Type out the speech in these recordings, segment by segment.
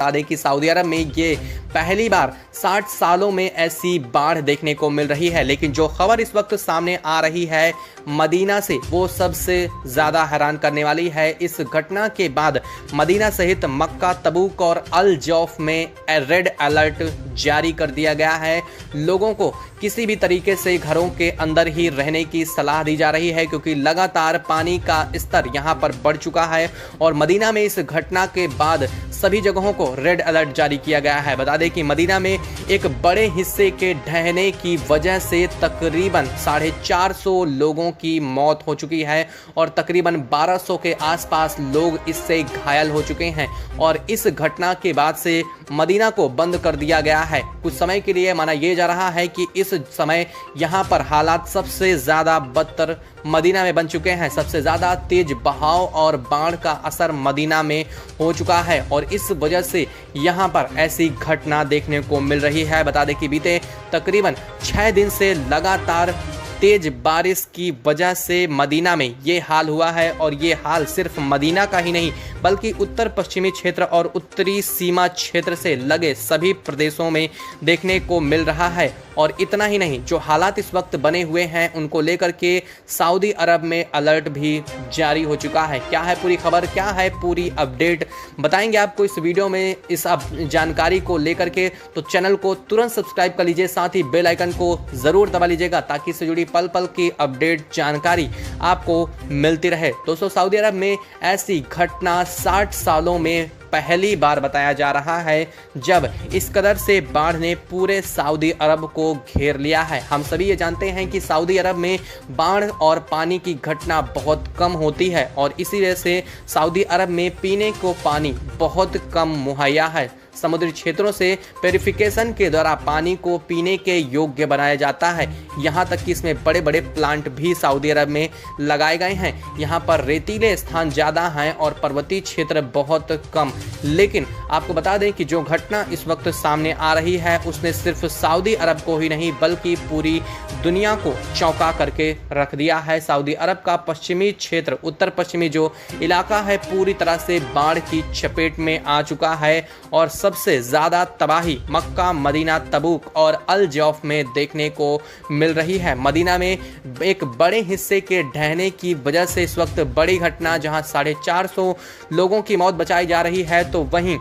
बता दें कि सऊदी अरब में ये पहली बार 60 सालों में ऐसी बाढ़ देखने को मिल रही है। लेकिन जो खबर इस वक्त सामने आ रही है मदीना से, वो सबसे ज़्यादा हैरान करने वाली है। इस घटना के बाद मदीना सहित मक्का, तबूक और अल जौफ में रेड अलर्ट जारी कर दिया गया है। लोगों को किसी भी तरीके से घरों के अंदर ही रहने की सलाह दी जा रही है, क्योंकि लगातार पानी का स्तर यहां पर बढ़ चुका है। और मदीना में इस घटना के बाद सभी जगहों को रेड अलर्ट जारी किया गया है। बता दें कि मदीना में एक बड़े हिस्से के ढहने की वजह से तकरीबन 450 लोगों की मौत हो चुकी है और तकरीबन 1200 के आसपास लोग इससे घायल हो चुके हैं। और इस घटना के बाद से मदीना को बंद कर दिया गया है कुछ समय के लिए। माना यह जा रहा है कि इस समय यहां पर हालात सबसे ज्यादा बदतर मदीना में बन चुके हैं। सबसे ज्यादा तेज बहाव और बाढ़ का असर मदीना में हो चुका है और इस वजह से यहां पर ऐसी घटना देखने को मिल रही है। बता दें कि बीते तकरीबन 6 दिन से लगातार तेज बारिश की वजह से मदीना में ये हाल हुआ है। और ये हाल सिर्फ मदीना का ही नहीं बल्कि उत्तर पश्चिमी क्षेत्र और उत्तरी सीमा क्षेत्र से लगे सभी प्रदेशों में देखने को मिल रहा है। और इतना ही नहीं, जो हालात इस वक्त बने हुए हैं उनको लेकर के सऊदी अरब में अलर्ट भी जारी हो चुका है। क्या है पूरी खबर, क्या है पूरी अपडेट, बताएंगे आपको इस वीडियो में। इस जानकारी को लेकर के तो चैनल को तुरंत सब्सक्राइब कर लीजिए, साथ ही बेल आइकन को जरूर दबा लीजिएगा ताकि इससे जुड़ी पल पल की अपडेट जानकारी आपको मिलती रहे। दोस्तों, सऊदी अरब में ऐसी घटना 60 सालों में पहली बार बताया जा रहा है जब इस कदर से बाढ़ ने पूरे सऊदी अरब को घेर लिया है। हम सभी ये जानते हैं कि सऊदी अरब में बाढ़ और पानी की घटना बहुत कम होती है और इसी वजह से सऊदी अरब में पीने को पानी बहुत कम मुहैया है। समुद्री क्षेत्रों से प्यूरिफिकेशन के द्वारा पानी को पीने के योग्य बनाया जाता है। यहाँ तक कि इसमें बड़े बड़े प्लांट भी सऊदी अरब में लगाए गए हैं। यहाँ पर रेतीले स्थान ज़्यादा हैं और पर्वतीय क्षेत्र बहुत कम। लेकिन आपको बता दें कि जो घटना इस वक्त सामने आ रही है उसने सिर्फ सऊदी अरब को ही नहीं बल्कि पूरी दुनिया को चौंका करके रख दिया है। सऊदी अरब का पश्चिमी क्षेत्र, उत्तर पश्चिमी जो इलाका है, पूरी तरह से बाढ़ की चपेट में आ चुका है और सबसे ज्यादा तबाही मक्का, मदीना, तबूक और अल जौफ में देखने को मिल रही है। मदीना में एक बड़े हिस्से के ढहने की वजह से इस वक्त बड़ी घटना, जहां 450 लोगों की मौत बचाई जा रही है, तो वहीं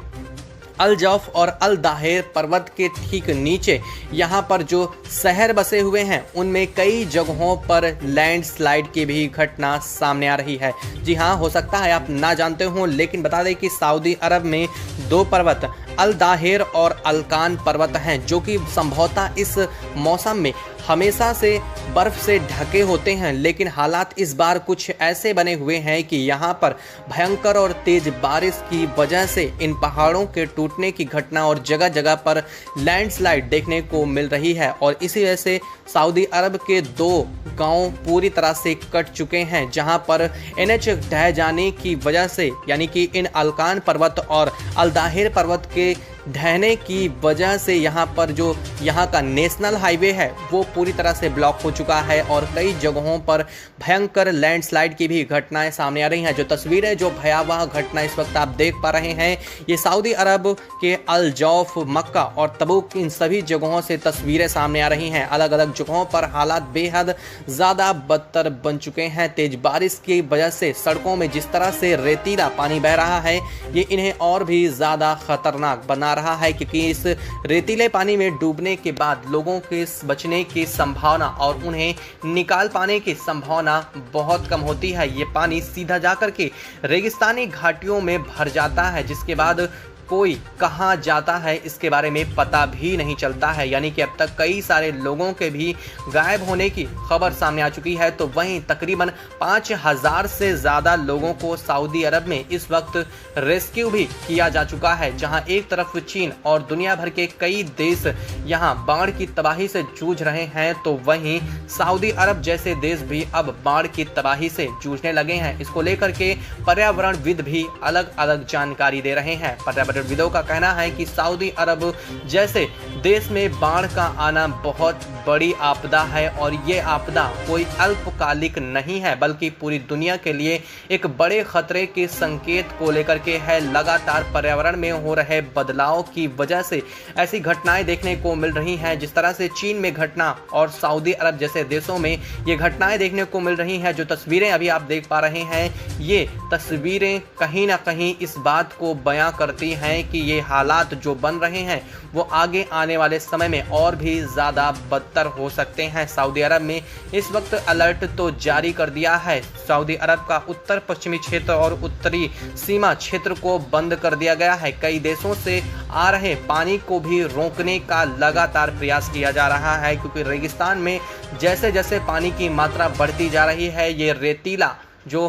अल जौफ और अल दाहिर पर्वत के ठीक नीचे यहाँ पर जो शहर बसे हुए हैं उनमें कई जगहों पर लैंडस्लाइड की भी घटना सामने आ रही है। जी हाँ, हो सकता है आप ना जानते हो, लेकिन बता दें कि सऊदी अरब में 2 पर्वत अल दाहिर और अलकान पर्वत हैं जो कि संभवतः इस मौसम में हमेशा से बर्फ से ढके होते हैं। लेकिन हालात इस बार कुछ ऐसे बने हुए हैं कि यहाँ पर भयंकर और तेज बारिश की वजह से इन पहाड़ों के टूटने की घटना और जगह जगह पर लैंडस्लाइड देखने को मिल रही है। और इसी वजह से सऊदी अरब के 2 गांव पूरी तरह से कट चुके हैं, जहां पर NH ढह जाने की वजह से, यानी कि इन अलकान पर्वत और अल दाहिर पर्वत के ढहने की वजह से यहाँ पर जो यहाँ का नेशनल हाईवे है वो पूरी तरह से ब्लॉक हो चुका है और कई जगहों पर भयंकर लैंडस्लाइड की भी घटनाएं सामने आ रही हैं। जो तस्वीरें, जो भयावह घटना इस वक्त आप देख पा रहे हैं, ये सऊदी अरब के अल जौफ, मक्का और तबूक, इन सभी जगहों से तस्वीरें सामने आ रही हैं। अलग अलग जगहों पर हालात बेहद ज़्यादा बदतर बन चुके हैं। तेज बारिश की वजह से सड़कों में जिस तरह से रेतीला पानी बह रहा है, ये इन्हें और भी ज़्यादा खतरनाक बना रहा है, क्योंकि इस रेतीले पानी में डूबने के बाद लोगों के बचने की संभावना और उन्हें निकाल पाने की संभावना बहुत कम होती है। ये पानी सीधा जाकर के रेगिस्तानी घाटियों में भर जाता है, जिसके बाद कोई कहाँ जाता है इसके बारे में पता भी नहीं चलता है। यानी कि अब तक कई सारे लोगों के भी गायब होने की खबर सामने आ चुकी है। तो वहीं तकरीबन 5000 से ज़्यादा लोगों को सऊदी अरब में इस वक्त रेस्क्यू भी किया जा चुका है, जहां एक तरफ चीन और दुनिया भर के कई देश यहां बाढ़ की तबाही से जूझ रहे हैं, तो वहीं सऊदी अरब जैसे देश भी अब बाढ़ की तबाही से जूझने लगे हैं। इसको लेकर के पर्यावरणविद भी अलग अलग जानकारी दे रहे हैं। पर्यावरण विदों का कहना है कि सऊदी अरब जैसे देश में बाढ़ का आना बहुत बड़ी आपदा है और ये आपदा कोई अल्पकालिक नहीं है बल्कि पूरी दुनिया के लिए एक बड़े खतरे के संकेत को लेकर के है। लगातार पर्यावरण में हो रहे बदलाव की वजह से ऐसी घटनाएं देखने को मिल रही हैं। जिस तरह से चीन में घटना और सऊदी अरब जैसे देशों में ये घटनाएं देखने को मिल रही हैं, जो तस्वीरें अभी आप देख पा रहे हैं, ये तस्वीरें कहीं ना कहीं इस बात को बयां करती हैं कि ये हालात जो बन रहे हैं वो आगे आने वाले समय में और भी ज़्यादा बदतर हो सकते हैं। सऊदी अरब में इस वक्त अलर्ट तो जारी कर दिया है। सऊदी अरब का उत्तर पश्चिमी क्षेत्र और उत्तरी सीमा क्षेत्र को बंद कर दिया गया है। कई देशों से आ रहे पानी को भी रोकने का लगातार प्रयास किया जा रहा है, क्योंकि रेगिस्तान में जैसे जैसे पानी की मात्रा बढ़ती जा रही है, ये रेतीला जो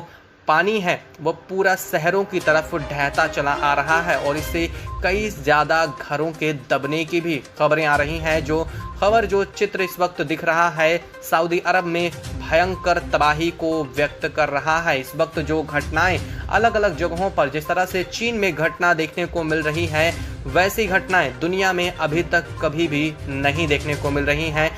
पानी है वो पूरा शहरों की तरफ ढहता चला आ रहा है और इससे कई ज़्यादा घरों के दबने की भी खबरें आ रही हैं। जो चित्र इस वक्त दिख रहा है सऊदी अरब में भयंकर तबाही को व्यक्त कर रहा है। इस वक्त जो घटनाएं अलग अलग जगहों पर जिस तरह से चीन में घटना देखने को मिल रही है, वैसी घटनाएं दुनिया में अभी तक कभी भी नहीं देखने को मिल रही हैं।